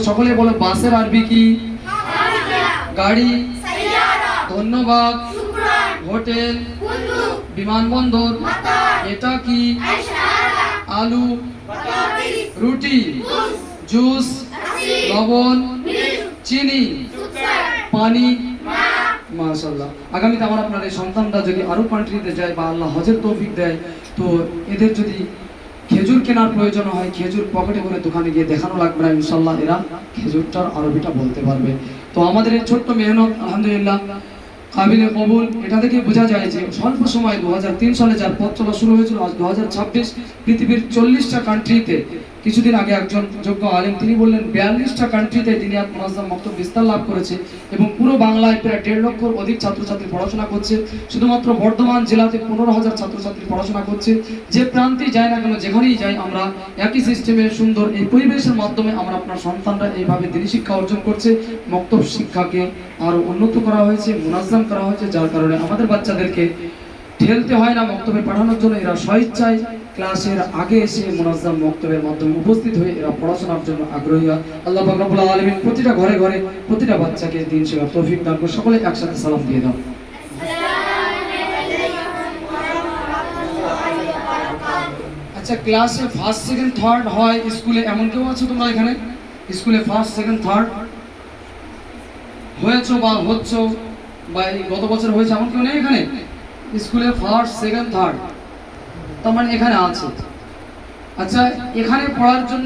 সকলে বলো বাসের আরবি কি? গাড়ি, ধন্যবাদ, হোটেল, বিমানবন্দর, এটা কি? আলু, রুটি, জুস, লবণ, চিনি, পানি। মাশাআল্লাহ। আগামীতে আমার আপনার এই সন্তানরা যদি আরো কান্ট্রিতে যায় বা আল্লাহ হজের তৌফিক দেয়, তো এদের যদি খেজুর কেনার প্রয়োজন হয়, খেজুর পকেটে করে দোকানে গিয়ে দেখানো লাগবে না, ইনশাল্লাহ এরা খেজুরটার আরবিটা বলতে পারবে। তো আমাদের এই ছোট্ট মেহনত আলহামদুলিল্লাহ কাবিলে কবুল। এটা থেকে বোঝা যায় যে স্বল্প সময় 2003 সালে যার পথ চলা শুরু হয়েছিল, আজ 2026 পৃথিবীর 40টা কান্ট্রিতে, কিছুদিন আগে একজন যোগ্য আলেম তিনি বললেন 42টা কান্ট্রিতে দিনিয়াত মুনাজ্জাম মক্তব বিস্তার লাভ করেছে এবং পুরো বাংলায় প্রায় 1.5 লক্ষর অধিক ছাত্রছাত্রী পড়াশোনা করছে। শুধুমাত্র বর্ধমান জেলাতে 15,000 ছাত্রছাত্রী পড়াশোনা করছে। যে প্রান্তেই যায় না কেন, যেখানেই যাই আমরা একই সিস্টেমের সুন্দর এই পরিবেশের মাধ্যমে আমরা আপনার সন্তানরা এইভাবে দিনী শিক্ষা অর্জন করছে। মক্তব শিক্ষাকে আরো উন্নত করা হয়েছে, মুনাজ্জাম করা হয়েছে, যার কারণে আমাদের বাচ্চাদেরকে ঠেলতে হয় না মক্তবে পাঠানোর জন্য। এরা স্বেচ্ছায় ক্লাসের আগে এসে মুনাজ্জাম মক্তবের মাধ্যমে উপস্থিত হয়ে এরা পড়াশোনার জন্য আগ্রহী হয়। আল্লাহ পাক রব্বুল আলামিন প্রতিটা ঘরে ঘরে প্রতিটা বাচ্চাকে দিন শেখার তৌফিক দান করুন। সকলে একসাথে সালাম দিয়ে দাও। আচ্ছা, ক্লাসে ফার্স্ট সেকেন্ড থার্ড হয় স্কুলে, এমন কেউ আছো তোমরা এখানে? স্কুলে ফার্স্ট সেকেন্ড থার্ড হয়েছো বা হচ্ছ বা গত বছর হয়েছে, এমন কেউ নেই এখানে? স্কুলে ফার্স্ট সেকেন্ড থার্ড তার মানে এখানে আছে। আচ্ছা, এখানে পড়ার জন্য